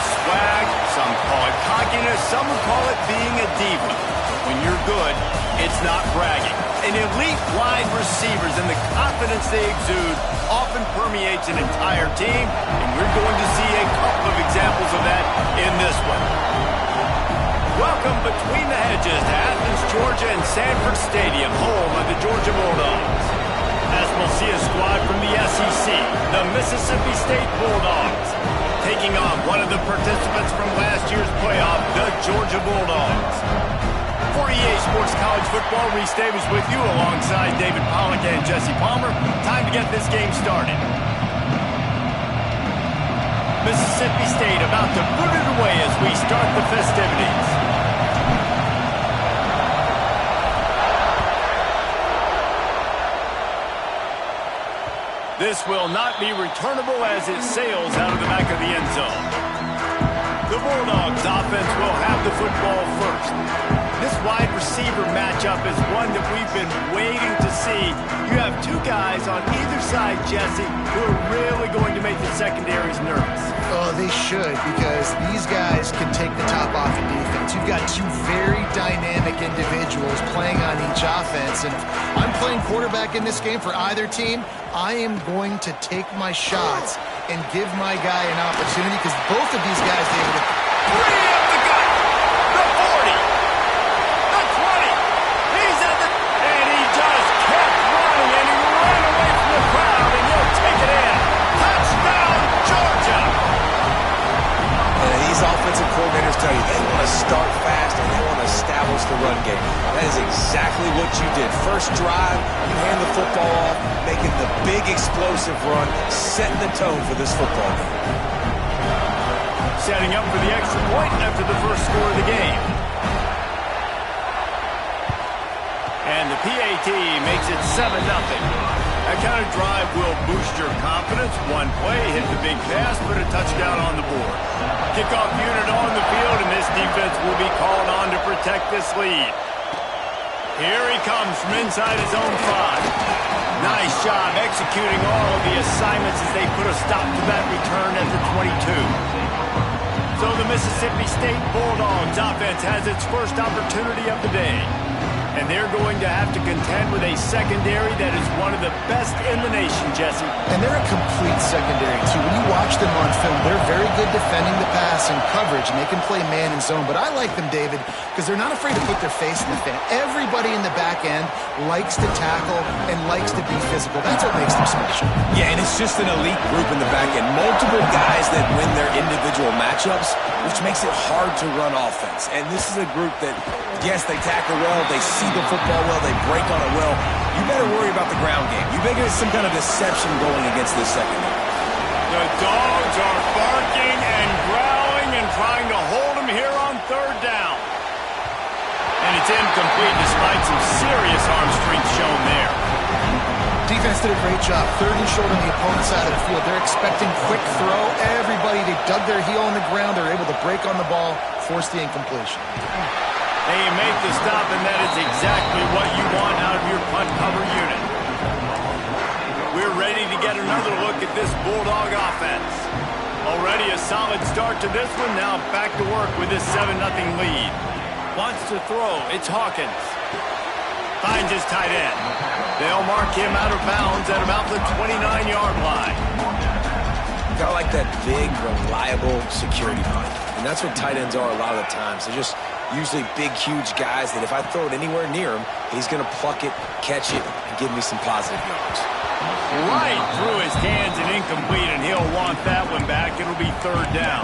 swag, some call it cockiness, some would call it being a diva. When you're good, it's not bragging. And elite wide receivers and the confidence they exude often permeates an entire team, and we're going to see a couple of examples of that in this one. Welcome between the hedges to Athens, Georgia and Sanford Stadium, home of the Georgia Bulldogs. As we'll see a squad from the SEC, the Mississippi State Bulldogs, taking on one of the participants from last year's playoff, the Georgia Bulldogs. For EA Sports College Football, Reese Davis with you alongside David Pollack and Jesse Palmer. Time to get this game started. Mississippi State about to put it away as we start the festivities. This will not be returnable as it sails out of the back of the end zone. The Bulldogs offense will have the football first. This wide receiver matchup is one that we've been waiting to see. You have two guys on either side, Jesse, who are really going to make the secondaries nervous. Oh, they should, because these guys can take the top off of defense. You've got two very dynamic individuals playing on each offense, and if I'm playing quarterback in this game for either team, I am going to take my shots and give my guy an opportunity, because both of these guys, David, three up the gut, the 40, the 20, he's at the, and he just kept running, and he ran away from the crowd, and he'll take it in. Touchdown, Georgia! And these offensive coordinators tell you they want to start fast and they want to establish the run game. That is exactly what you did. First drive, you hand the football off, making the big explosive run, setting the tone for this football game. Setting up for the extra point after the first score of the game. And the PAT makes it 7-0. That kind of drive will boost your confidence. One play, hit the big pass, put a touchdown on the board. Kickoff unit on the field, and this defense will be called on to protect this lead. Here he comes from inside his own 5. Nice job executing all of the assignments as they put a stop to that return at the 22. So the Mississippi State Bulldogs offense has its first opportunity of the day. And they're going to have to contend with a secondary that is one of the best in the nation, Jesse. And they're a complete secondary, too. When you watch them on film, they're very good defending the pass and coverage, and they can play man and zone. But I like them, David, because they're not afraid to put their face in the fan. Everybody in the back end likes to tackle and likes to be physical. That's what makes them special. Yeah, and it's just an elite group in the back end. Multiple guys that win their individual matchups, which makes it hard to run offense. And this is a group that, yes, they tackle well, they see the football well, they break on it well. You better worry about the ground game. You better get some kind of deception going against this secondary. The Dogs are barking and growling and trying to hold him here on third down. And it's incomplete despite some serious arm strength shown there. Defense did a great job. Third and short on the opponent's side of the field. They're expecting quick throw. Everybody, they dug their heel on the ground. They're able to break on the ball, force the incompletion. They make the stop, and that is exactly what you want out of your punt cover unit. We're ready to get another look at this Bulldog offense. Already a solid start to this one. Now back to work with this 7-0 lead. Wants to throw. It's Hawkins. Finds his tight end. They'll mark him out of bounds at about the 29-yard line. Kind of like that big, reliable security punt. And that's what tight ends are a lot of the times. They're just usually big, huge guys that if I throw it anywhere near him, he's going to pluck it, catch it, and give me some positive yards. Right through his hands and incomplete, and he'll want that one back. It'll be third down.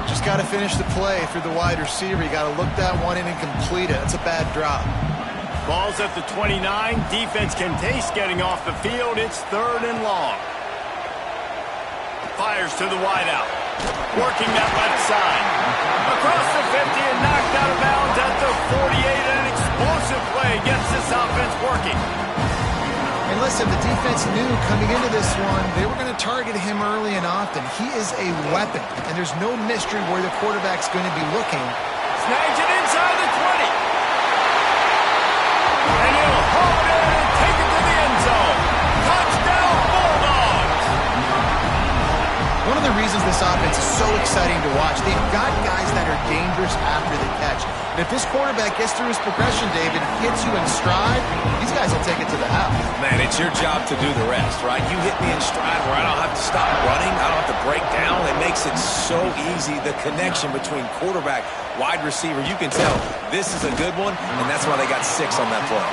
Just got to finish the play through the wide receiver. You got to look that one in and complete it. That's a bad drop. Ball's at the 29. Defense can taste getting off the field. It's third and long. Fires to the wideout. Working that left side. Across the 50 and knocked out of bounds at the 48. And an explosive play gets this offense working. And listen, the defense knew coming into this one, they were going to target him early and often. He is a weapon, and there's no mystery where the quarterback's going to be looking. Snags it inside the 20. And he'll haul it in and take it to the end zone. Touchdown, Bulldogs! One of the reasons this this offense is so exciting to watch. They've got guys that are dangerous after the catch. And if this quarterback gets through his progression, David, hits you in stride, these guys will take it to the house. Man, it's your job to do the rest, right? You hit me in stride where I don't have to stop running. I don't have to break down. It makes it so easy. The connection between quarterback, wide receiver, you can tell this is a good one, and that's why they got 6 on that play.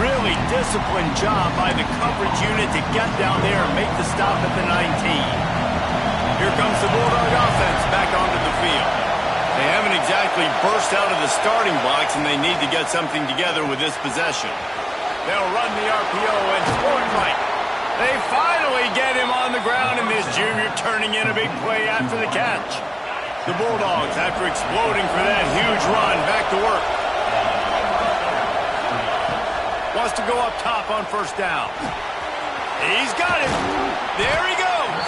Really disciplined job by the coverage unit to get down there and make the stop at the 19. Here comes the Bulldog offense back onto the field. They haven't exactly burst out of the starting blocks, and they need to get something together with this possession. They'll run the RPO and throw it right. They finally get him on the ground, and this junior turning in a big play after the catch. The Bulldogs, after exploding for that huge run, back to work. Wants to go up top on first down. He's got it. There he goes.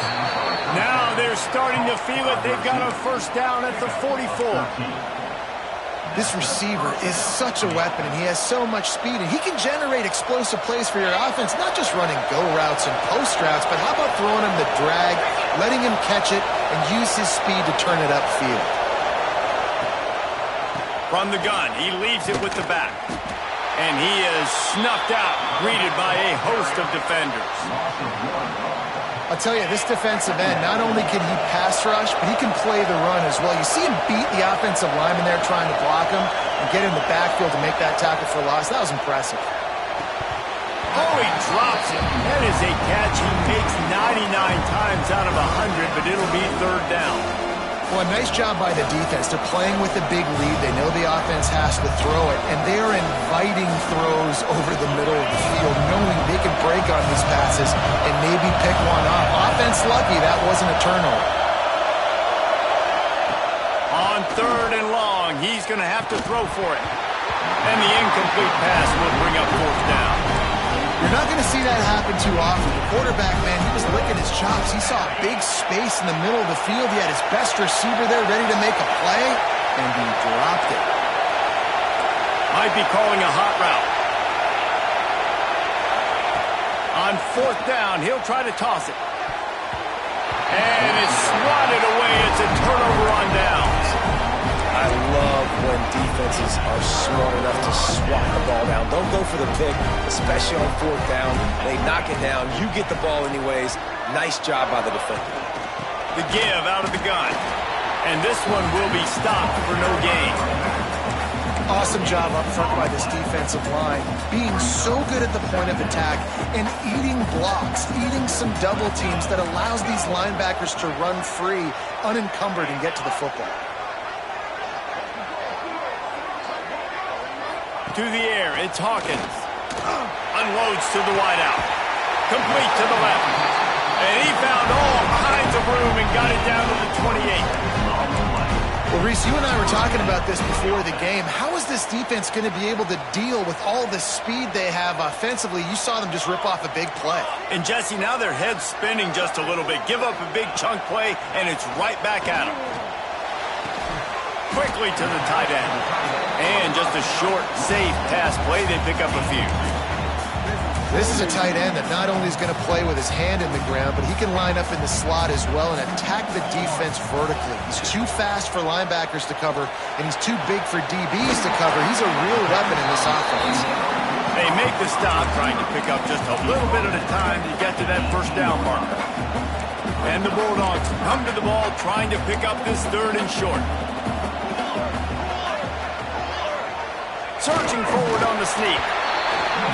Now they're starting to feel it. They've got a first down at the 44. This receiver is such a weapon, and he has so much speed, and he can generate explosive plays for your offense, not just running go routes and post routes, but how about throwing him the drag, letting him catch it, and use his speed to turn it upfield. From the gun, he leaves it with the back. And he is snuffed out, greeted by a host of defenders. I'll tell you, this defensive end, not only can he pass rush, but he can play the run as well. You see him beat the offensive lineman there trying to block him and get in the backfield to make that tackle for loss. That was impressive. Oh, he drops it. That is a catch he makes 99 times out of 100, but it'll be third down. Well, a nice job by the defense. They're playing with a big lead. They know the offense has to throw it, and they are inviting throws over the middle of the field, knowing they can break on these passes and maybe pick one off. Offense lucky that wasn't a turnover. On third and long, he's going to have to throw for it. And the incomplete pass will bring up fourth down. You're not going to see that happen too often. The quarterback, man, he was licking his chops. He saw a big space in the middle of the field. He had his best receiver there ready to make a play, and he dropped it. Might be calling a hot route. On fourth down, he'll try to toss it. And it's swatted away. It's a turnover on downs. I love when defenses are smart enough to swat the ball down. Don't go for the pick, especially on fourth down. They knock it down. You get the ball anyways. Nice job by the defender. The give out of the gun. And this one will be stopped for no gain. Awesome job up front by this defensive line. Being so good at the point of attack and eating blocks, eating some double teams that allows these linebackers to run free, unencumbered, and get to the football. To the air, it's Hawkins. Unloads to the wideout. Complete to the left. And he found all kinds of room and got it down to the 28. Well, Reese, you and I were talking about this before the game. How is this defense going to be able to deal with all the speed they have offensively? You saw them just rip off a big play. And, Jesse, now their head's spinning just a little bit. Give up a big chunk play, and it's right back at them. Quickly to the tight end. And just a short, safe pass play. They pick up a few. This is a tight end that not only is going to play with his hand in the ground, but he can line up in the slot as well and attack the defense vertically. He's too fast for linebackers to cover, and he's too big for DBs to cover. He's a real weapon in this offense. They make the stop, trying to pick up just a little bit at a time to get to that first down marker. And the Bulldogs come to the ball, trying to pick up this third and short. Surging forward on the sneak.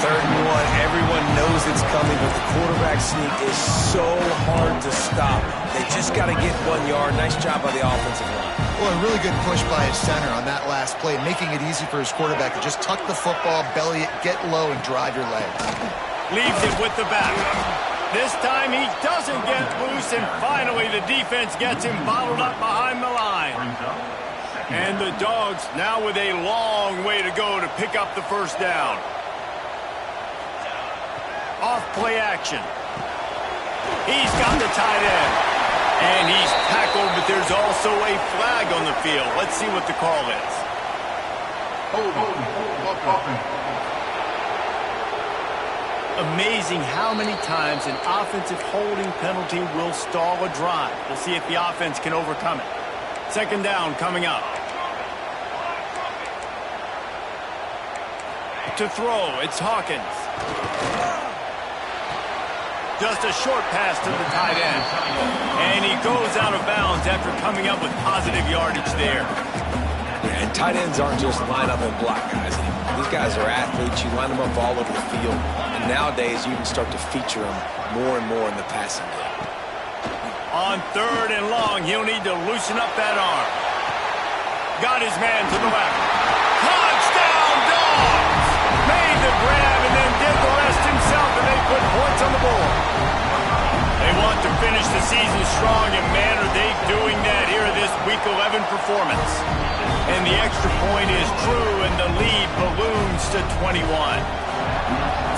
Third and one. Everyone knows it's coming, but the quarterback sneak is so hard to stop. They just got to get 1 yard. Nice job by the offensive line. Well, a really good push by his center on that last play, making it easy for his quarterback to just tuck the football, belly it, get low, and drive your legs. Leaves it with the back. This time he doesn't get loose, and finally the defense gets him bottled up behind the line. And the Dogs now with a long way to go to pick up the first down. Off play action. He's got the tight end. And he's tackled, but there's also a flag on the field. Let's see what the call is. amazing how many times an offensive holding penalty will stall a drive. We'll see if the offense can overcome it. Second down coming up. To throw, it's Hawkins. Just a short pass to the tight end. And he goes out of bounds after coming up with positive yardage there. Yeah, and tight ends aren't just line up and block guys anymore. These guys are athletes. You line them up all over the field. And nowadays, you can start to feature them more and more in the passing game. On third and long, he'll need to loosen up that arm. Got his man to the left. Touchdown, Dogs! Made the grab and then did the rest himself, and they put points on the board. They want to finish the season strong, and man, are they doing that here in this Week 11 performance. And the extra point is true, and the lead balloons to 21.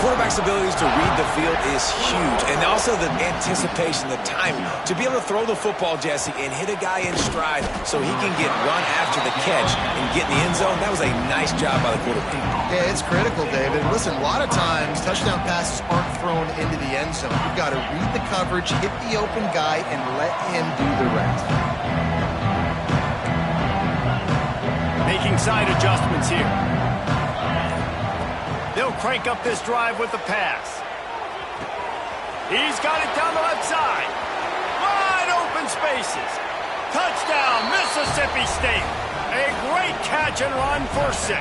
Quarterback's abilities to read the field is huge, and also the anticipation, the timing. To be able to throw the football, Jesse, and hit a guy in stride so he can get run after the catch and get in the end zone, that was a nice job by the quarterback. Yeah, it's critical, David. Listen, a lot of times touchdown passes aren't thrown into the end zone. You've got to read the coverage, hit the open guy, and let him do the rest. Making side adjustments here. They'll crank up this drive with the pass. He's got it down the left side. Wide open spaces. Touchdown, Mississippi State. A great catch and run for 6.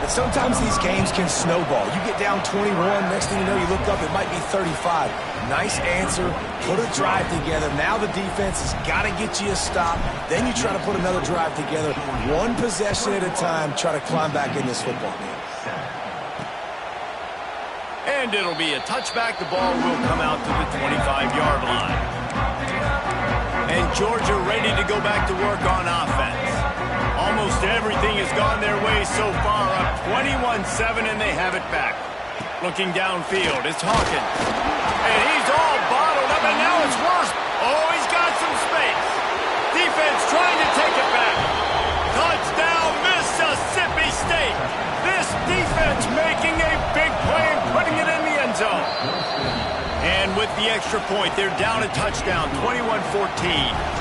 But sometimes these games can snowball. You get down 21, next thing you know, you look up, it might be 35. Nice answer, put a drive together. Now the defense has got to get you a stop. Then you try to put another drive together. One possession at a time, try to climb back in this football game. And it'll be a touchback. The ball will come out to the 25-yard line. And Georgia ready to go back to work on offense. Almost everything has gone their way so far, up 21-7, and they have it back. Looking downfield, it's Hawkins. And he's all bottled up, and now it's worse. Oh, he's got some space. Defense trying to take it back. Touchdown, Mississippi State. This defense making a big play and putting it in the end zone. And with the extra point, they're down a touchdown, 21-14.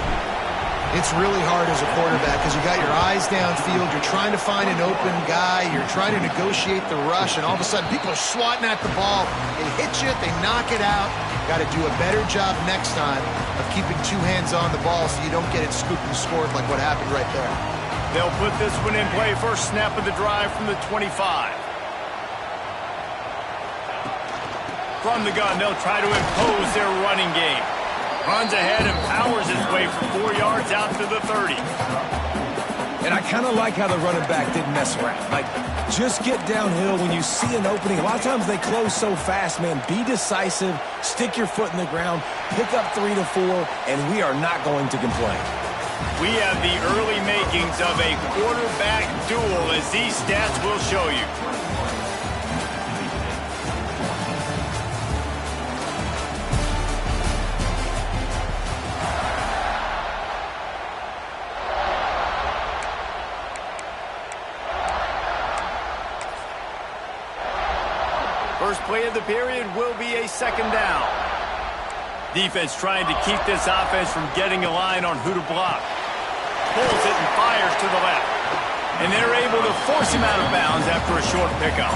It's really hard as a quarterback because you got your eyes downfield. You're trying to find an open guy. You're trying to negotiate the rush, and all of a sudden people are swatting at the ball. They hit you. They knock it out. Got to do a better job next time of keeping two hands on the ball so you don't get it scooped and scored like what happened right there. They'll put this one in play. First snap of the drive from the 25. From the gun, they'll try to impose their running game. Runs ahead and powers his way for 4 yards out to the 30. And I kind of like how the running back didn't mess around. Like, just get downhill when you see an opening. A lot of times they close so fast, man. Be decisive, stick your foot in the ground, pick up 3 to 4, and we are not going to complain. We have the early makings of a quarterback duel, as these stats will show you. First play of the period will be a second down. Defense trying to keep this offense from getting a line on who to block. Pulls it and fires to the left. And they're able to force him out of bounds after a short pickup.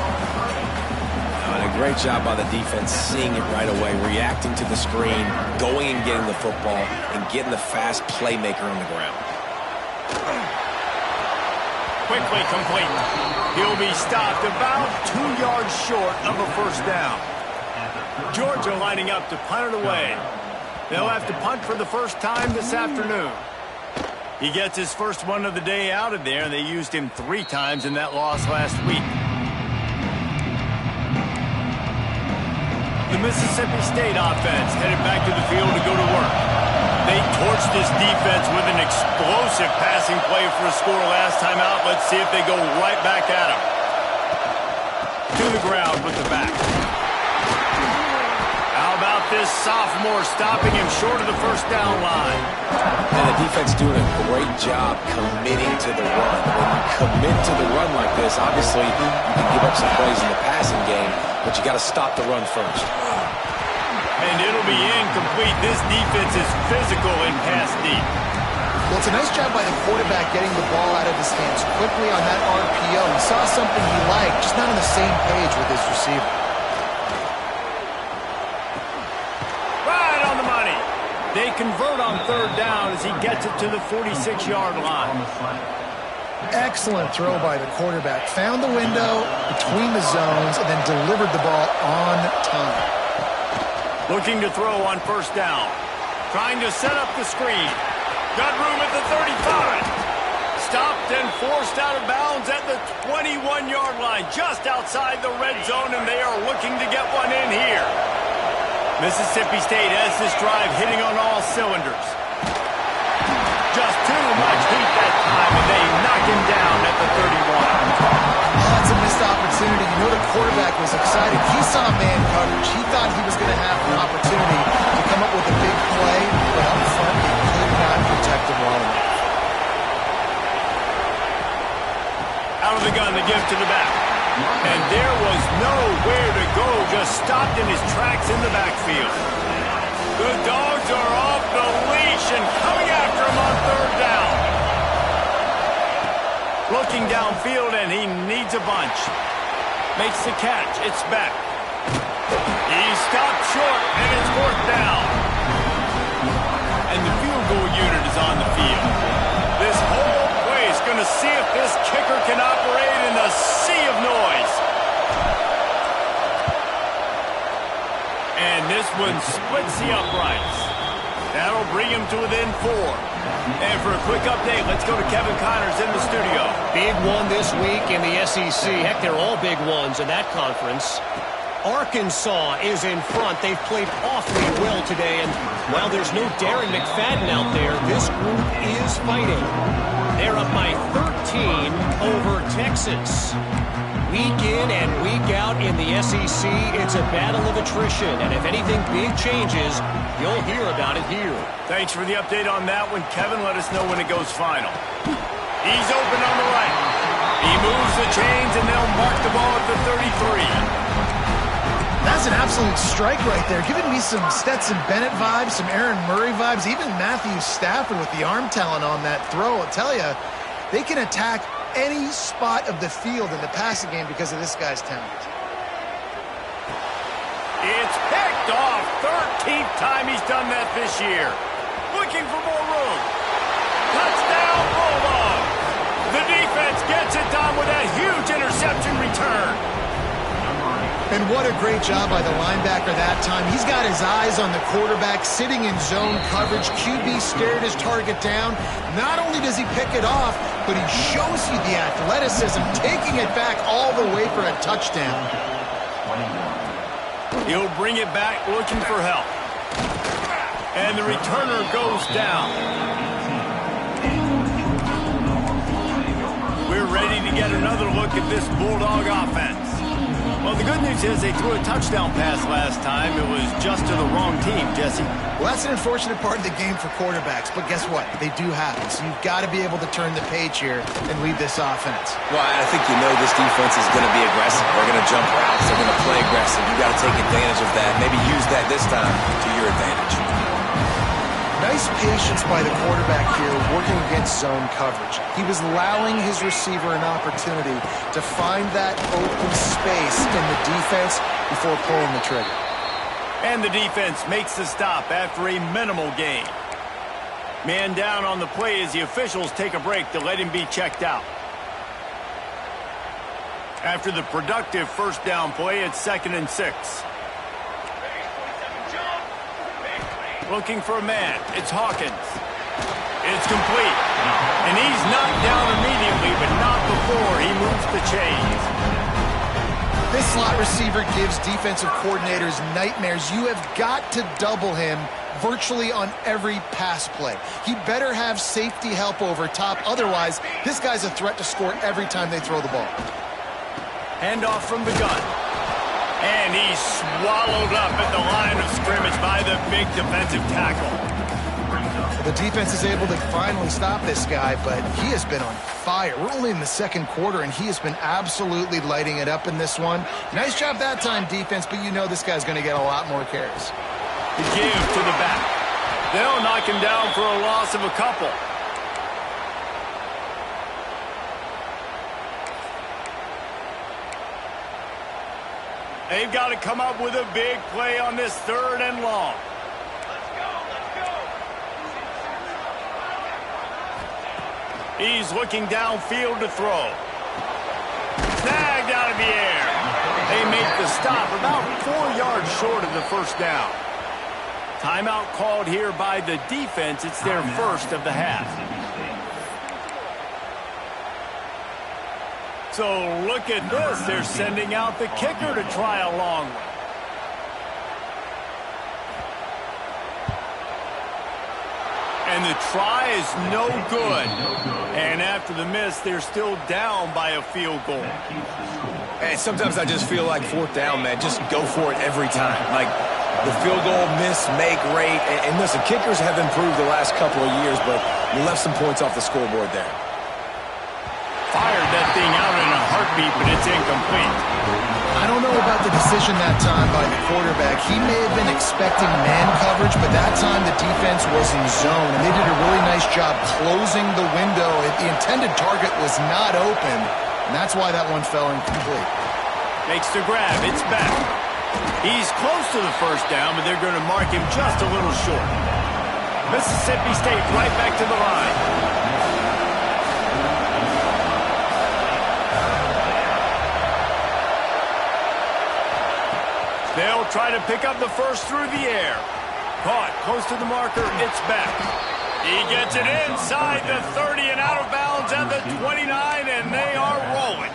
And a great job by the defense seeing it right away, reacting to the screen, going and getting the football, and getting the fast playmaker on the ground. Quickly complete. He'll be stopped about 2 yards short of a first down. Georgia lining up to punt it away. They'll have to punt for the first time this afternoon. He gets his first one of the day out of there, and they used him 3 times in that loss last week. The Mississippi State offense headed back to the field to go to work. They torched this defense with an explosive passing play for a score last time out. Let's see if they go right back at him. To the ground with the back. How about this sophomore stopping him short of the first down line? And the defense doing a great job committing to the run. When you commit to the run like this, obviously you can give up some plays in the passing game, but you got to stop the run first. And it'll be incomplete. This defense is physical and pass deep. Well, it's a nice job by the quarterback getting the ball out of his hands quickly on that RPO. He saw something he liked, just not on the same page with his receiver. Right on the money. They convert on third down as he gets it to the 46-yard line. Excellent throw by the quarterback. Found the window between the zones and then delivered the ball on time. Looking to throw on first down. Trying to set up the screen. Got room at the 35. Stopped and forced out of bounds at the 21-yard line, just outside the red zone, and they are looking to get one in here. Mississippi State has this drive hitting on all cylinders. Just too much heat that time, and they knock him down at the 31. Oh, that's a missed opportunity. You know the quarterback was excited. He saw man coverage. He thought he was going to have an opportunity to come up with a big play, but up front, he could not protect him well enough. Out of the gun, the give to the back. And there was nowhere to go, just stopped in his tracks in the backfield. The Dogs are off the leash and coming after him on third down. Looking downfield, and he needs a bunch. Makes the catch. It's back. He stopped short, and it's fourth down. And the field goal unit is on the field. This whole place going to see if this kicker can operate in the sea of noise. And this one splits the uprights. That'll bring him to within 4. And for a quick update, let's go to Kevin Connors in the studio. Big one this week in the SEC. Heck, they're all big ones in that conference. Arkansas is in front. They've played awfully well today. And while there's no Darren McFadden out there, this group is fighting. They're up by 13 over Texas. Week in and week out in the SEC, it's a battle of attrition. And if anything big changes, you'll hear about it here. Thanks for the update on that one, Kevin. Let us know when it goes final. He's open on the right. He moves the chains, and they'll mark the ball at the 33. That's an absolute strike right there. Giving me some Stetson Bennett vibes, some Aaron Murray vibes, even Matthew Stafford with the arm talent on that throw. I'll tell you, they can attack any spot of the field in the passing game because of this guy's talent. It's picked off. 13th time he's done that this year. Looking for more room. Touchdown, Bulldogs. The defense gets it done with that huge interception return. And what a great job by the linebacker that time. He's got his eyes on the quarterback, sitting in zone coverage. QB stared his target down. Not only does he pick it off, but he shows you the athleticism, taking it back all the way for a touchdown. He'll bring it back looking for help. And the returner goes down. We're ready to get another look at this Bulldog offense. Well, the good news is they threw a touchdown pass last time. It was just to the wrong team, Jesse. Well, that's an unfortunate part of the game for quarterbacks, but guess what? They do happen. So you've got to be able to turn the page here and lead this offense. Well, I think you know this defense is going to be aggressive. They're going to jump routes. They're going to play aggressive. You got to take advantage of that. Maybe use that this time to your advantage. Nice patience by the quarterback here working against zone coverage. He was allowing his receiver an opportunity to find that open space in the defense before pulling the trigger. And the defense makes the stop after a minimal gain. Man down on the play as the officials take a break to let him be checked out. After the productive first down play, it's 2nd and 6. Looking for a man. It's Hawkins. It's complete. And he's knocked down immediately, but not before he moves the chains. This slot receiver gives defensive coordinators nightmares. You have got to double him virtually on every pass play. He better have safety help over top. Otherwise, this guy's a threat to score every time they throw the ball. Handoff from the gun. And he's swallowed up at the line of scrimmage by the big defensive tackle. The defense is able to finally stop this guy, but he has been on fire. We're only in the second quarter, and he has been absolutely lighting it up in this one. Nice job that time, defense, but you know this guy's going to get a lot more carries. The give to the back. They'll knock him down for a loss of a couple. They've got to come up with a big play on this 3rd and long. He's looking downfield to throw. Snagged out of the air. They make the stop about 4 yards short of the first down. Timeout called here by the defense. It's their first of the half. So look at this. They're sending out the kicker to try a long one. And the try is no good. And after the miss, they're still down by a field goal. And sometimes I just feel like 4th down, man. Just go for it every time. Like the field goal, miss, make, rate. And listen, kickers have improved the last couple of years, but you left some points off the scoreboard there. Fired that thing out in a heartbeat, but it's incomplete. I don't know about the decision that time by the quarterback. He may have been expecting man coverage, but that time the defense was in zone, and they did a really nice job closing the window. The intended target was not open, and that's why that one fell incomplete. Makes the grab. It's back. He's close to the first down, but they're going to mark him just a little short. Mississippi State right back to the line. They'll try to pick up the first through the air. Caught close to the marker. It's back. He gets it inside the 30 and out of bounds at the 29, and they are rolling.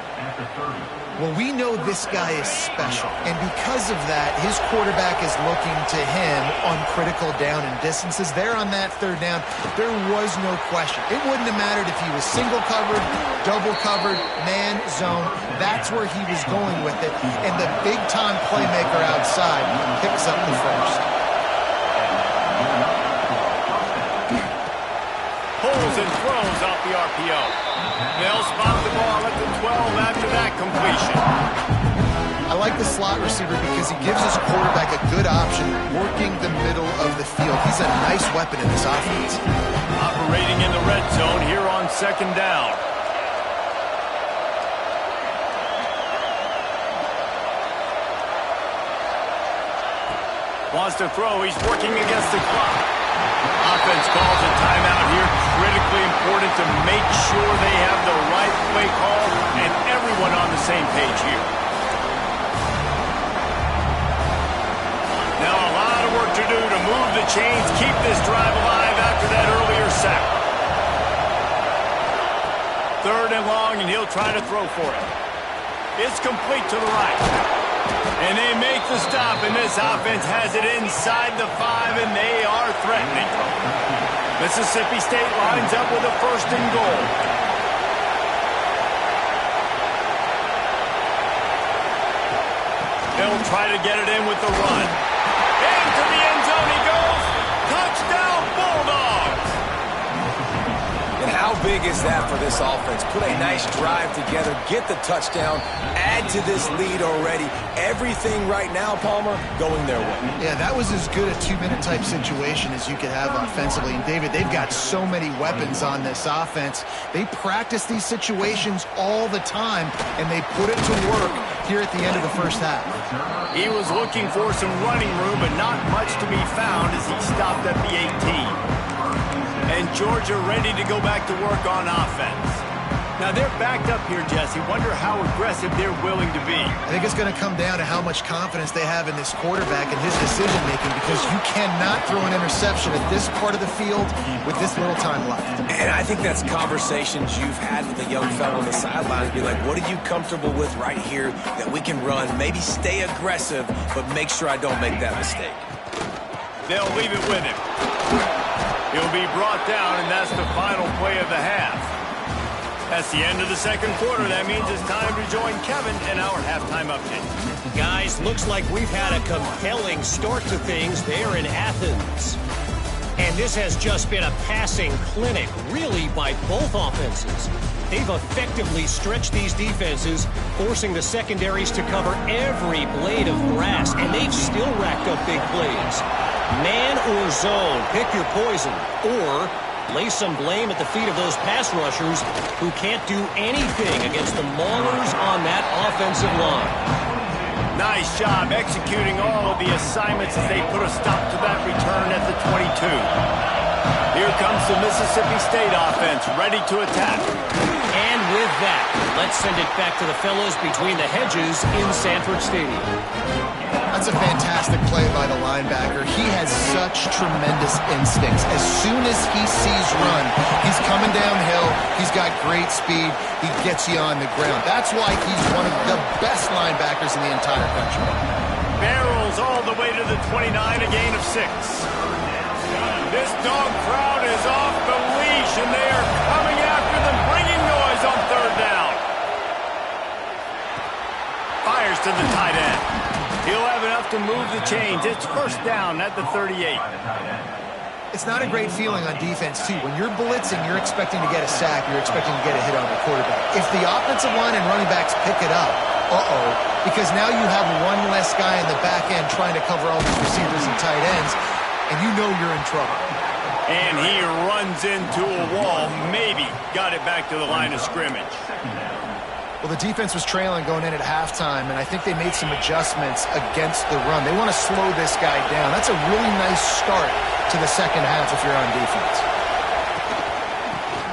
Well, we know this guy is special, and because of that, his quarterback is looking to him on critical down and distances. There on that 3rd down, there was no question. It wouldn't have mattered if he was single covered, double covered, man, zone. That's where he was going with it, and the big-time playmaker outside picks up the first. Pulls and throws off the RPO. They'll spot the ball at the 12 after that completion. I like the slot receiver because he gives his quarterback a good option working the middle of the field. He's a nice weapon in this offense. Operating in the red zone here on 2nd down. Wants to throw. He's working against the clock. Offense calls a timeout here. Critically important to make sure they have the right play call and everyone on the same page here. Now a lot of work to do to move the chains, keep this drive alive after that earlier sack. 3rd and long, and he'll try to throw for it. It's complete to the right. And they make the stop, and this offense has it inside the 5, and they are threatening. Mississippi State lines up with a 1st and goal. They'll try to get it in with the run. Into the end zone he goes. Touchdown, Bulldogs! And how big is that for this offense? Put a nice drive together, get the touchdown, add to this lead already. Everything right now, Palmer, going their way. Yeah, that was as good a 2-minute type situation as you could have offensively. And, David, they've got so many weapons on this offense. They practice these situations all the time, and they put it to work here at the end of the first half. He was looking for some running room, but not much to be found as he stopped at the 18. And Georgia ready to go back to work on offense. Now they're backed up here, Jesse. Wonder how aggressive they're willing to be. I think it's going to come down to how much confidence they have in this quarterback and his decision-making, because you cannot throw an interception at this part of the field with this little time left. And I think that's conversations you've had with the young fellow on the sidelines. Be like, what are you comfortable with right here that we can run? Maybe stay aggressive, but make sure I don't make that mistake. They'll leave it with him. He'll be brought down, and that's the final play of the half. That's the end of the second quarter. That means it's time to join Kevin in our halftime update. Guys, looks like we've had a compelling start to things there in Athens. And And this has just been a passing clinic, really, by both offenses. They've effectively stretched these defenses, forcing the secondaries to cover every blade of grass, and they've still racked up big plays. Man or zone, pick your poison, or lay some blame at the feet of those pass rushers who can't do anything against the maulers on that offensive line. Nice job executing all of the assignments as they put a stop to that return at the 22. Here comes the Mississippi State offense, ready to attack. And with that, let's send it back to the fellows between the hedges in Sanford Stadium. That's a fantastic play by the linebacker. He has such tremendous instincts. As soon as he sees run, he's coming downhill. He's got great speed. He gets you on the ground. That's why he's one of the best linebackers in the entire country. Barrels all the way to the 29, a gain of 6. This dog crowd is off the leash, and they are coming after them, bringing noise on third down. Fires to the tight end. He'll have enough to move the chains. It's first down at the 38. It's not a great feeling on defense, too. When you're blitzing, you're expecting to get a sack. You're expecting to get a hit on the quarterback. If the offensive line and running backs pick it up, because now you have one less guy in the back end trying to cover all these receivers and tight ends, and you know you're in trouble. And he runs into a wall. Maybe got it back to the line of scrimmage. Well, the defense was trailing going in at halftime, and I think they made some adjustments against the run. They want to slow this guy down. That's a really nice start to the second half if you're on defense.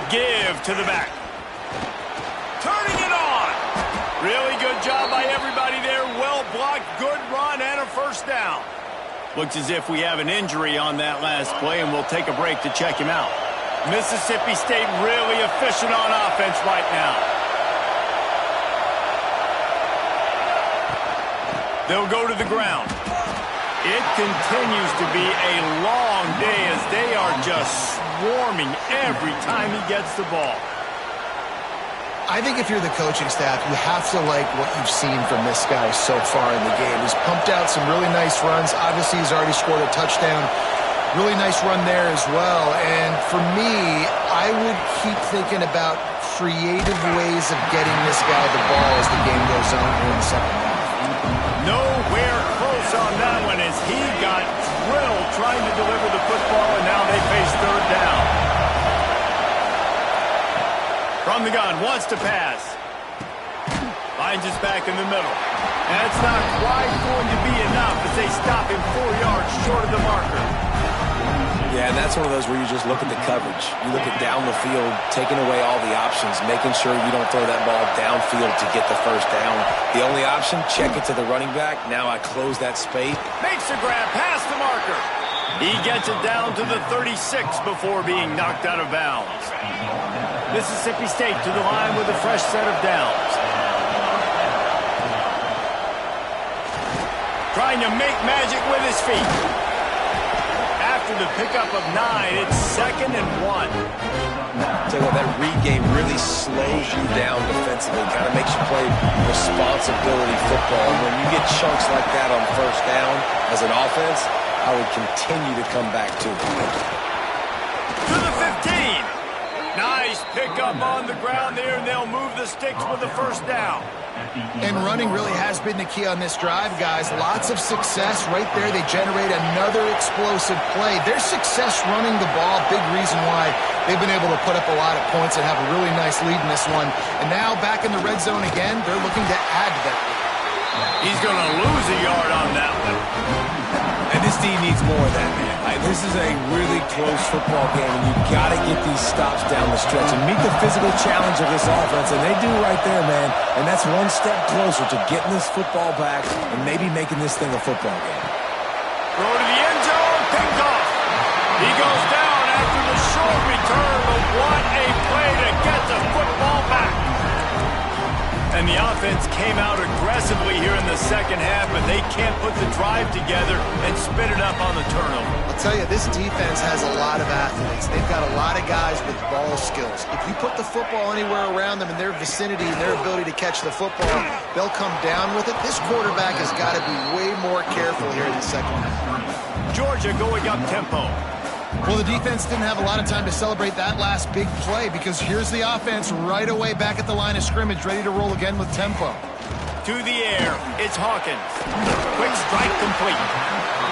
Give to the back. Turning it on. Really good job by everybody there. Well blocked, good run, and a first down. Looks as if we have an injury on that last play, and we'll take a break to check him out. Mississippi State really efficient on offense right now. They'll go to the ground. It continues to be a long day as they are just swarming every time he gets the ball. I think if you're the coaching staff, you have to like what you've seen from this guy so far in the game. He's pumped out some really nice runs. Obviously, he's already scored a touchdown. Really nice run there as well. And for me, I would keep thinking about creative ways of getting this guy the ball as the game goes on here in the second half. Nowhere close on that one as he got drilled trying to deliver the football, and now they face third down. From the gun, wants to pass. Finds us back in the middle. That's not quite going to be enough as they stop him 4 yards short of the marker. Yeah, and that's one of those where you just look at the coverage. You look at down the field, taking away all the options, making sure you don't throw that ball downfield to get the first down. The only option, check it to the running back. Now I close that space. Makes the grab past the marker. He gets it down to the 36 before being knocked out of bounds. Mississippi State to the line with a fresh set of downs. Trying to make magic with his feet. After the pickup of 9, it's 2nd and 1. Tell you what, that read game really slows you down defensively, kind of makes you play responsibility football. And when you get chunks like that on first down as an offense, I would continue to come back to it. To the 15. Nice pickup on the ground there, and they'll move the sticks with the first down. And running really has been the key on this drive, guys. Lots of success right there. They generate another explosive play. Their success running the ball, big reason why they've been able to put up a lot of points and have a really nice lead in this one. And now back in the red zone again, they're looking to add to that lead. He's going to lose a yard on that one. And this team needs more of that, man. This is a really close football game, and you've got to get these stops down the stretch and meet the physical challenge of this offense, and they do right there, man. And that's one step closer to getting this football back and maybe making this thing a football game. Throw to the end zone, picked off. He goes down after the short return, but what a play to get the football back. And the offense came out aggressively here in the second half, but they can't put the drive together and spit it up on the turnover. I'll tell you, this defense has a lot of athletes. They've got a lot of guys with ball skills. If you put the football anywhere around them in their vicinity and their ability to catch the football, they'll come down with it. This quarterback has got to be way more careful here in the second half. Georgia going up tempo. Well, the defense didn't have a lot of time to celebrate that last big play because here's the offense right away back at the line of scrimmage, ready to roll again with tempo. To the air, it's Hawkins. Quick strike complete.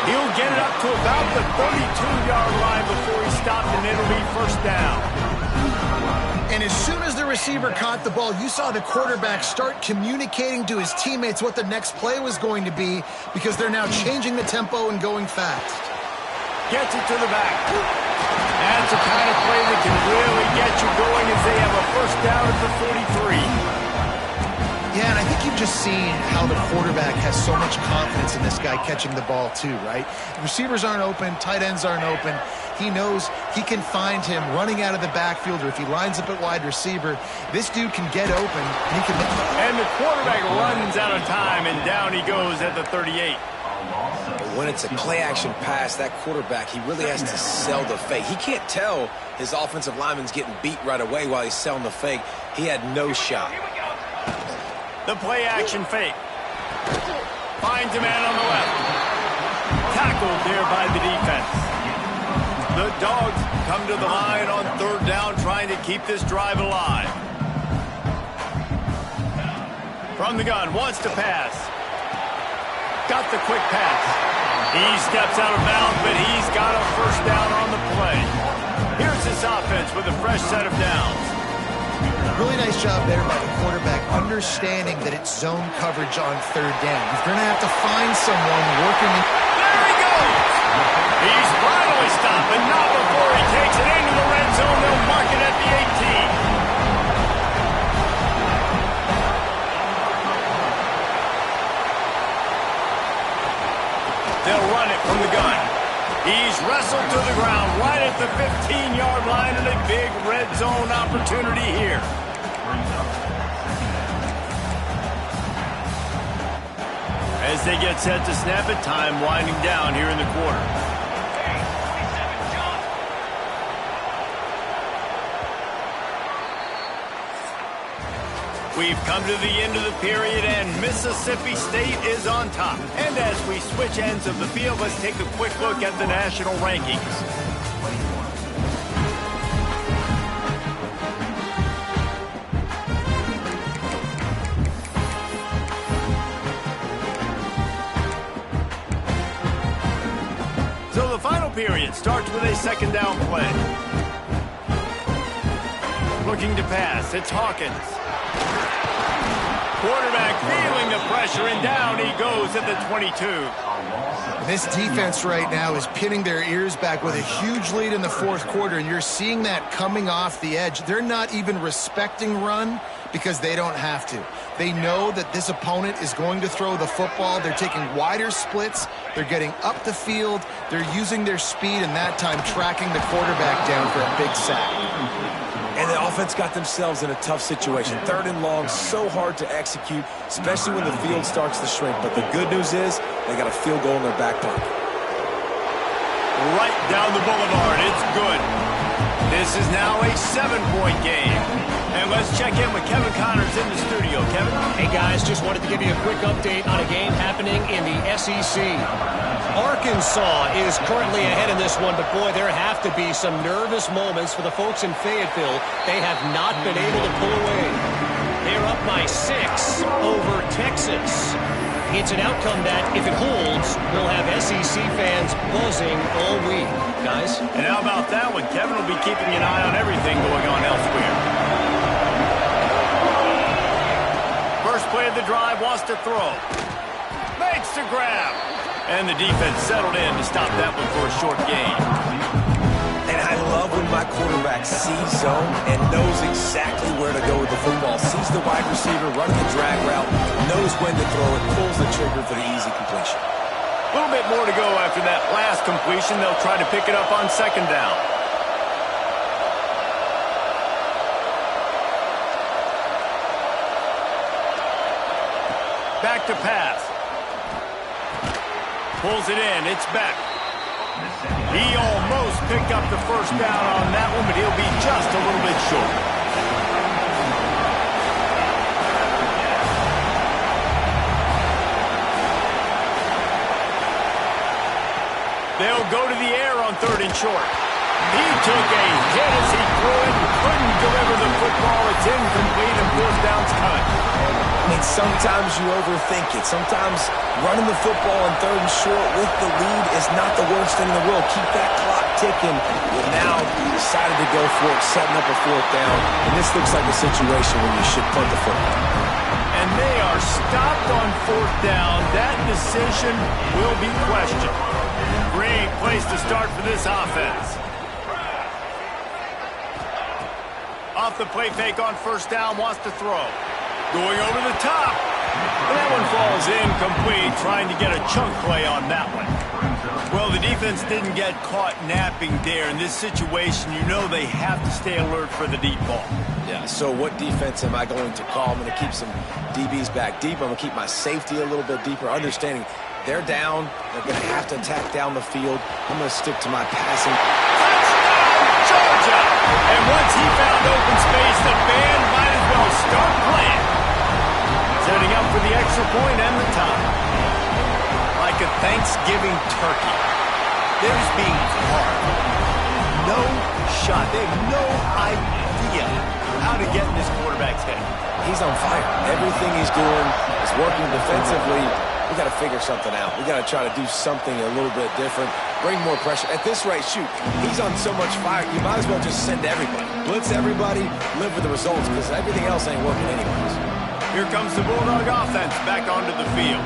He'll get it up to about the 32-yard line before he stopped, and it'll be first down. And as soon as the receiver caught the ball, you saw the quarterback start communicating to his teammates what the next play was going to be because they're now changing the tempo and going fast. Gets it to the back. That's the kind of play that can really get you going as they have a first down at the 43. Yeah, and I think you've just seen how the quarterback has so much confidence in this guy catching the ball too, right? Receivers aren't open, tight ends aren't open. He knows he can find him running out of the backfield, or if he lines up at wide receiver, this dude can get open and he can make it. And the quarterback runs out of time, and down he goes at the 38. When it's a play-action pass, that quarterback, he really has to sell the fake. He can't tell his offensive lineman's getting beat right away while he's selling the fake. He had no shot. The play-action fake. Finds a man on the left. Tackled there by the defense. The Dogs come to the line on third down, trying to keep this drive alive. From the gun, wants to pass. Got the quick pass. He steps out of bounds, but he's got a first down on the play. Here's this offense with a fresh set of downs. Really nice job there by the quarterback, understanding that it's zone coverage on third down. You're going to have to find someone working. There he goes! He's finally stopped, but not before he takes it into the red zone. They'll mark it at the 18. They'll run it from the gun. He's wrestled to the ground right at the 15-yard line, and a big red zone opportunity here. As they get set to snap it, time winding down here in the quarter. We've come to the end of the period, and Mississippi State is on top. And as we switch ends of the field, let's take a quick look at the national rankings. So the final period starts with a second down play. Looking to pass, it's Hawkins. Quarterback feeling the pressure, and down he goes at the 22. This defense right now is pinning their ears back with a huge lead in the fourth quarter, and you're seeing that coming off the edge. They're not even respecting run because they don't have to. They know that this opponent is going to throw the football. They're taking wider splits. They're getting up the field. They're using their speed, and that time tracking the quarterback down for a big sack. And the offense got themselves in a tough situation. Third and long, so hard to execute, especially when the field starts to shrink. But the good news is they got a field goal in their back pocket. Right down the boulevard, it's good. This is now a 7-point game. And let's check in with Kevin Connors in the studio. Kevin? Hey, guys, just wanted to give you a quick update on a game happening in the SEC. Arkansas is currently ahead in this one, but boy, there have to be some nervous moments for the folks in Fayetteville. They have not been able to pull away. They're up by 6 over Texas. It's an outcome that, if it holds, will have SEC fans buzzing all week. Guys? And how about that one? Kevin will be keeping an eye on everything going on elsewhere. First play of the drive, wants to throw. Makes the grab. And the defense settled in to stop that one for a short gain. And I love when my quarterback sees zone and knows exactly where to go with the football. Sees the wide receiver running the drag route, knows when to throw it, pulls the trigger for the easy completion. A little bit more to go after that last completion. They'll try to pick it up on second down. Back to pass. Pulls it in. It's back. He almost picked up the first down on that one, but he'll be just a little bit short. They'll go to the air on third and short. He took a hit as he threw it and couldn't deliver the football. It's incomplete and fourth down's cut. I mean, sometimes you overthink it. Sometimes running the football on third and short with the lead is not the worst thing in the world. Keep that clock ticking. But now you decided to go for it, setting up a fourth down. And this looks like a situation where you should punt the football. And they are stopped on fourth down. That decision will be questioned. Great place to start for this offense. Off the play fake on first down, wants to throw. Going over the top. And that one falls incomplete, trying to get a chunk play on that one. Well, the defense didn't get caught napping there. In this situation, you know they have to stay alert for the deep ball. Yeah, so what defense am I going to call? I'm going to keep some DBs back deep. I'm going to keep my safety a little bit deeper, understanding they're down. They're going to have to attack down the field. I'm going to stick to my passing. Georgia! And once he found open space, the band might as well start playing. Setting up for the extra point and the tie. Like a Thanksgiving turkey. They're just being carved. No shot. They have no idea how to get in this quarterback's head. He's on fire. Everything he's doing is working defensively. We got to figure something out. We got to try to do something a little bit different. Bring more pressure. At this rate, shoot, he's on so much fire, you might as well just send everybody. Blitz everybody, live with the results, because everything else ain't working anyways. Here comes the Bulldog offense back onto the field.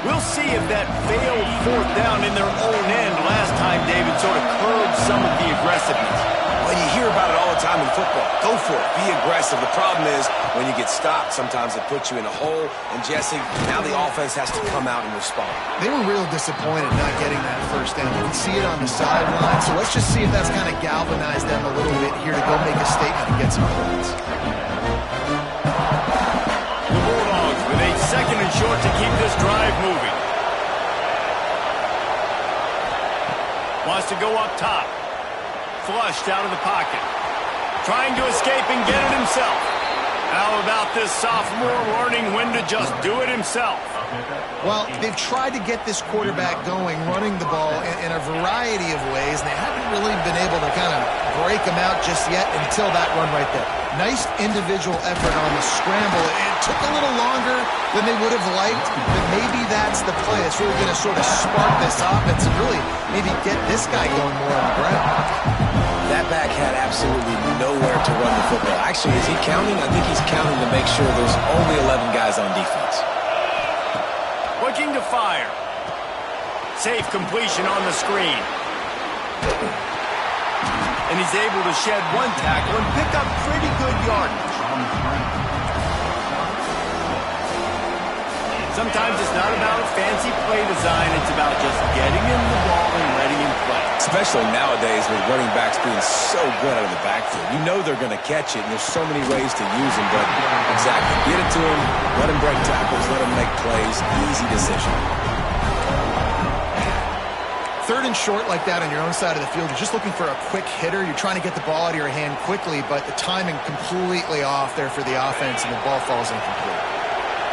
We'll see if that failed fourth down in their own end last time, David, sort of curbed some of the aggressiveness. Well, you hear about it all the time in football. Go for it. Be aggressive. The problem is when you get stopped, sometimes it puts you in a hole. And, Jesse, now the offense has to come out and respond. They were real disappointed not getting that first down. You can see it on the sideline. So let's just see if that's kind of galvanized them a little bit here to go make a statement and get some points. The Bulldogs with a second and short to keep this drive moving. Wants to go up top. Flushed out of the pocket. Trying to escape and get it himself. How about this sophomore learning when to just do it himself? Well, they've tried to get this quarterback going, running the ball in a variety of ways, and they haven't really been able to kind of break him out just yet until that run right there. Nice individual effort on the scramble. It took a little longer than they would have liked, but maybe that's the play. It's really going to sort of spark this offense and really maybe get this guy going more on the ground. That back had absolutely nowhere to run the football. Actually, is he counting? I think he's counting to make sure there's only 11 guys on defense. Looking to fire. Safe completion on the screen. And he's able to shed one tackle and pick up pretty good yardage. Sometimes it's not about a fancy play design. It's about just getting him the ball and letting him play. Especially nowadays with running backs being so good out of the backfield. You know they're going to catch it, and there's so many ways to use them. But exactly, get it to him, let him break tackles, let him make plays. Easy decision. Third and short like that on your own side of the field, you're just looking for a quick hitter. You're trying to get the ball out of your hand quickly, but the timing completely off there for the offense, and the ball falls incomplete.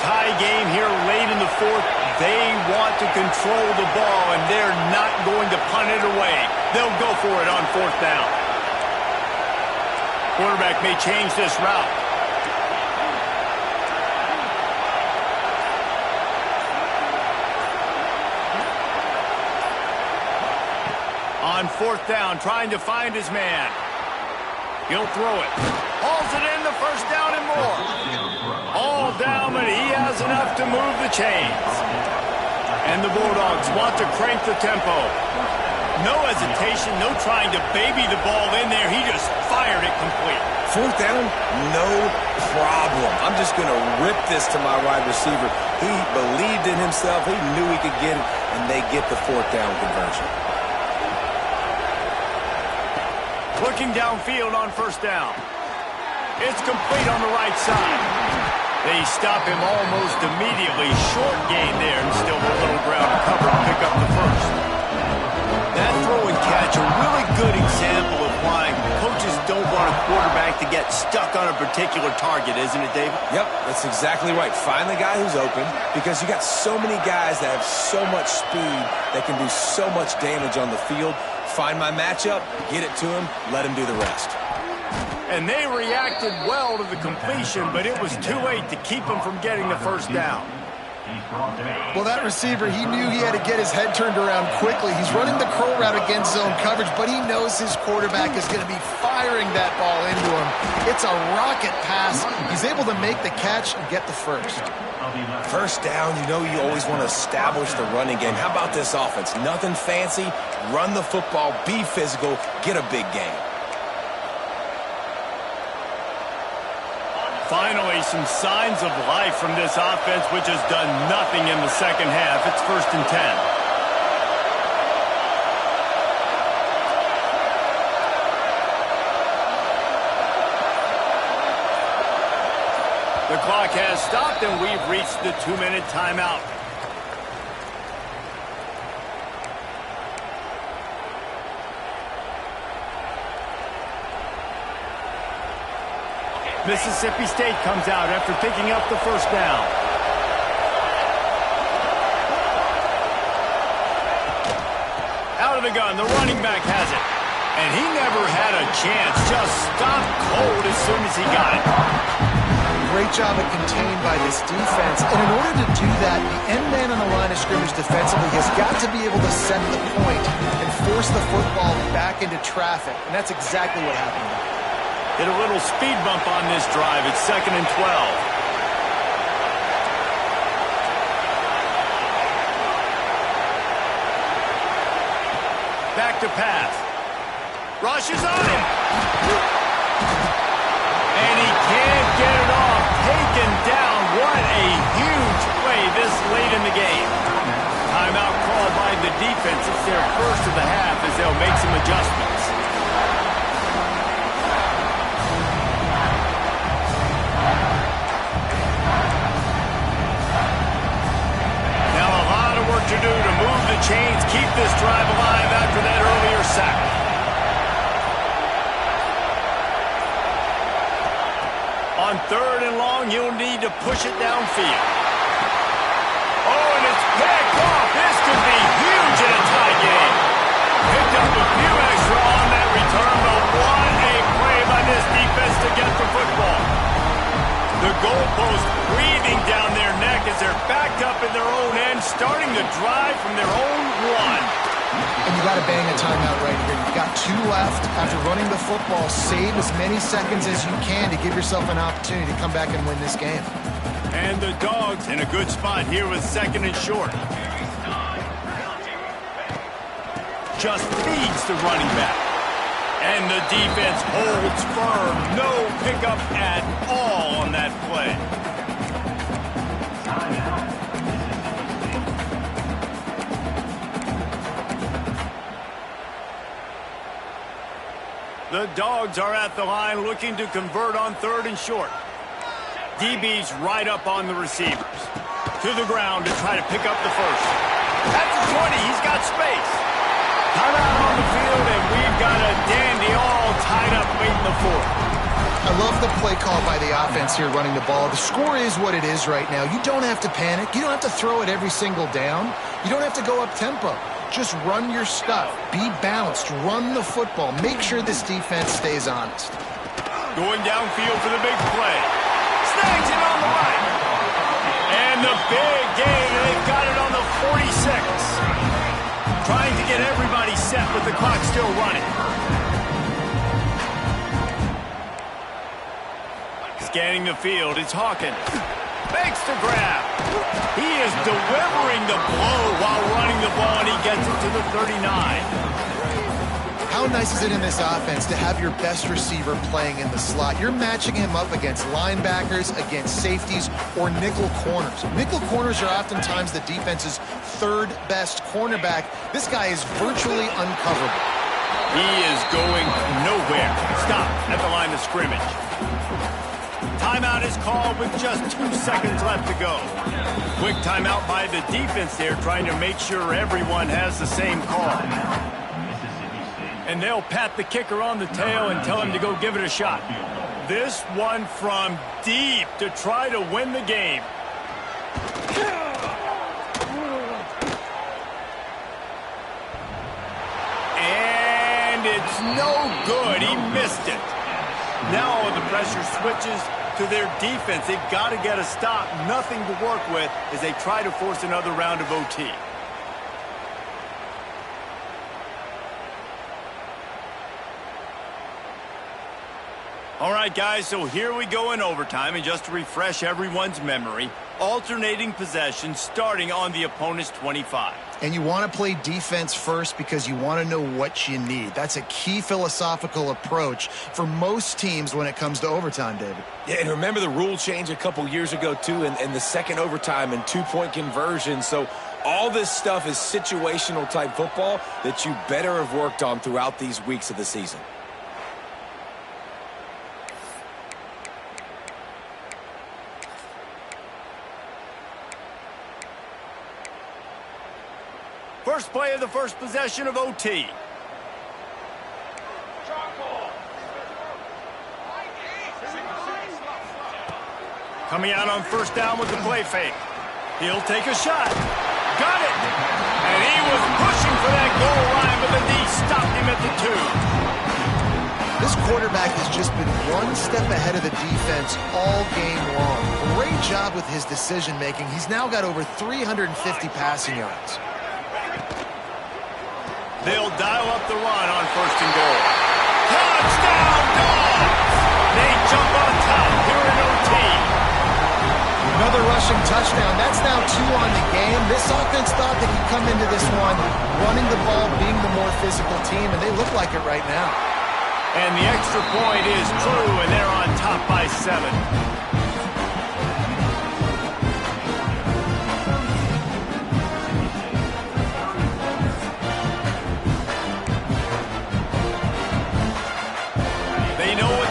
Tie game here late in the fourth. They want to control the ball, and they're not going to punt it away. They'll go for it on fourth down. Quarterback may change this route. On fourth down, trying to find his man. He'll throw it. Hauls it in, the first down and more. All down, but he has enough to move the chains. And the Bulldogs want to crank the tempo. No hesitation, no trying to baby the ball in there. He just fired it complete. Fourth down, no problem. I'm just going to rip this to my wide receiver. He believed in himself. He knew he could get it, and they get the fourth down conversion. Looking downfield on first down. It's complete on the right side. They stop him almost immediately. Short gain there and still a little ground cover to pick up the first. That throw and catch, a really good example of implying coaches don't want a quarterback to get stuck on a particular target, isn't it, David? Yep, that's exactly right. Find the guy who's open, because you got so many guys that have so much speed that can do so much damage on the field. Find my matchup, get it to him, let him do the rest. And they reacted well to the completion, but it was too late to keep him from getting the first down. Well, that receiver, he knew he had to get his head turned around quickly. He's running the curl route against zone coverage, but he knows his quarterback is going to be firing that ball into him. It's a rocket pass. He's able to make the catch and get the first. First down, you know you always want to establish the running game. How about this offense? Nothing fancy. Run the football, be physical, get a big gain. Finally, some signs of life from this offense, which has done nothing in the second half. It's 1st and 10. The clock has stopped, and we've reached the 2-minute timeout. Mississippi State comes out after picking up the first down. Out of the gun, the running back has it. And he never had a chance, just stopped cold as soon as he got it. Great job at contained by this defense. And in order to do that, the end man on the line of scrimmage defensively has got to be able to set the point and force the football back into traffic. And that's exactly what happened. Hit a little speed bump on this drive. It's 2nd and 12. Back to pass. Rushes on him. And he can't get it off. Taken down. What a huge play this late in the game. Timeout called by the defense. It's their first of the half as they'll make some adjustments. To do to move the chains, keep this drive alive after that earlier sack. On 3rd and long, you'll need to push it downfield. Oh, and it's picked off. This could be huge in a tie game. Picked up a few extra on that return, but what a play by this defense to get the football. The goalpost breathing down their neck as they're backed up in their own end, starting the drive from their own 1. And you got to bang a timeout right here. You've got 2 left. After running the football, save as many seconds as you can to give yourself an opportunity to come back and win this game. And the Dogs in a good spot here with 2nd and short. Just feeds the running back. And the defense holds firm. No pickup at all on that play. The Dogs are at the line looking to convert on 3rd and short. DB's right up on the receivers. To the ground to try to pick up the first. At the 20, he's got space. Timeout on the field, and we've got a dandy all tied up late in the 4th. I love the play call by the offense here running the ball. The score is what it is right now. You don't have to panic. You don't have to throw it every single down. You don't have to go up tempo. Just run your stuff. Be balanced. Run the football. Make sure this defense stays honest. Going downfield for the big play. Snags it on the right. And the big gain, and they've got it on the 46. Trying to get everybody set with the clock still running. Scanning the field, it's Hawkins. Makes the grab. He is delivering the blow while running the ball, and he gets it to the 39. How nice is it in this offense to have your best receiver playing in the slot? You're matching him up against linebackers, against safeties, or nickel corners. Nickel corners are oftentimes the defense's 3rd best cornerback. This guy is virtually uncoverable. He is going nowhere. Stop at the line of scrimmage. Timeout is called with just 2 seconds left to go. Quick timeout by the defense there, trying to make sure everyone has the same call. And they'll pat the kicker on the tail and tell him to go give it a shot. This one from deep to try to win the game. And it's no good. He missed it. Now the pressure switches to their defense. They've got to get a stop. Nothing to work with as they try to force another round of OT. All right, guys, so here we go in overtime, and just to refresh everyone's memory, alternating possession starting on the opponent's 25. And you want to play defense first because you want to know what you need. That's a key philosophical approach for most teams when it comes to overtime, David. Yeah, and remember the rule change a couple years ago, too, and the second overtime and two-point conversion. So all this stuff is situational type football that you better have worked on throughout these weeks of the season. First play of the first possession of OT. Coming out on first down with the play fake. He'll take a shot. Got it! And he was pushing for that goal line, but the D stopped him at the 2. This quarterback has just been one step ahead of the defense all game long. Great job with his decision-making. He's now got over 350 passing yards. They'll dial up the run on first and goal. Touchdown, Dogs! They jump on top here in OT. Another rushing touchdown. That's now 2 on the game. This offense thought they could come into this one running the ball, being the more physical team, and they look like it right now. And the extra point is true, and they're on top by 7.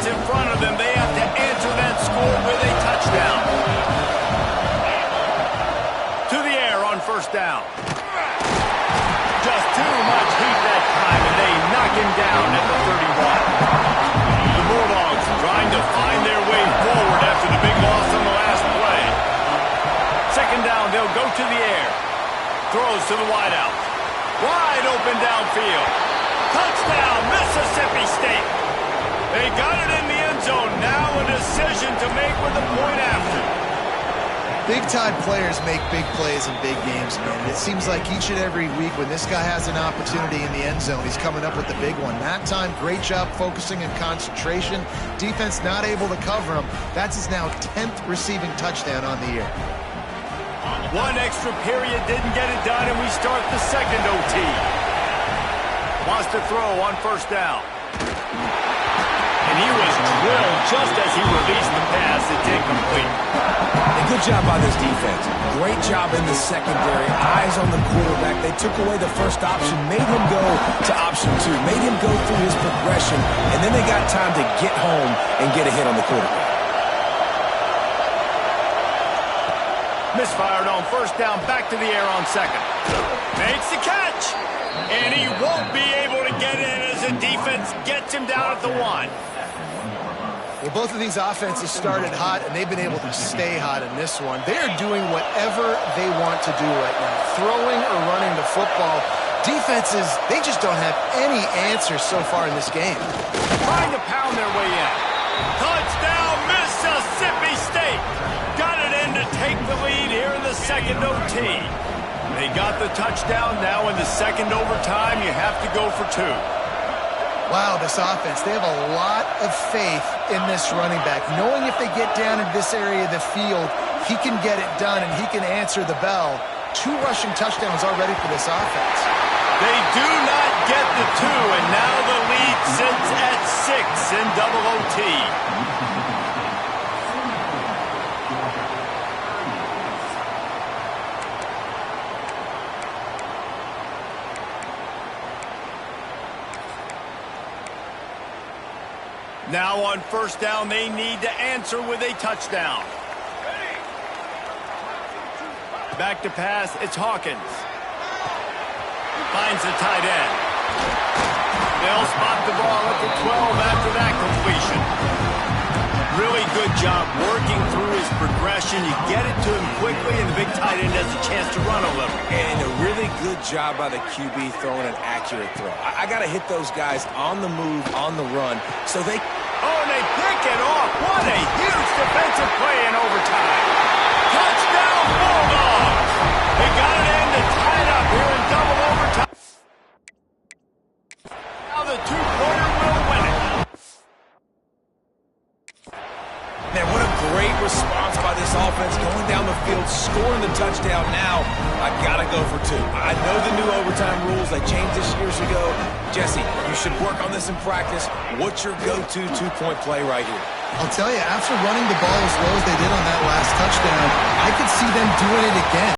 In front of them, they have to answer that score with a touchdown. To the air on first down. Just too much heat that time, and they knock him down at the 31. The Bulldogs trying to find their way forward after the big loss on the last play. Second down, they'll go to the air. Throws to the wideout. Wide open downfield. Touchdown, Mississippi State. They got it in the end zone. Now a decision to make with a point after. Big-time players make big plays in big games, man. It seems like each and every week when this guy has an opportunity in the end zone, he's coming up with the big one. That time, great job focusing and concentration. Defense not able to cover him. That's his now 10th receiving touchdown on the year. One extra period didn't get it done, and we start the second OT. Wants to throw on first down. And he was drilled just as he released the pass. It's incomplete. Good job by this defense. Great job in the secondary. Eyes on the quarterback. They took away the first option, made him go to option 2, made him go through his progression, and then they got time to get home and get a hit on the quarterback. Misfired on first down, back to the air on second. Makes the catch. And he won't be able to get in as the defense gets him down at the 1. Well, both of these offenses started hot, and they've been able to stay hot in this one. They are doing whatever they want to do right now, throwing or running the football. Defenses, they just don't have any answers so far in this game. Trying to pound their way in. Touchdown, Mississippi State. Got it in to take the lead here in the second OT. They got the touchdown. Now in the second overtime, you have to go for 2. Wow, this offense, they have a lot of faith in this running back, knowing if they get down in this area of the field, he can get it done and he can answer the bell. 2 rushing touchdowns already for this offense. They do not get the 2, and now the lead sits at 6 in double OT. Now on first down, they need to answer with a touchdown. Back to pass, it's Hawkins. Finds the tight end. They'll spot the ball at the 12 after that completion. Really good job working through his progression. You get it to him quickly, and the big tight end has a chance to run a little. And a really good job by the QB throwing an accurate throw. I got to hit those guys on the move, on the run, so they... Oh, and they pick it off. What a huge defensive play in overtime. Touchdown, Bulldogs. They got it in to tie it up here in double overtime. Now the two-pointer will win it. Man, what a great response by this offense, going down the field, scoring the touchdown now. I got to go for two. I know the new overtime rules. They changed this years ago. Jesse, you should work on this in practice. What's your go-to two-point play right here? I'll tell you, after running the ball as low as they did on that last touchdown, I could see them doing it again.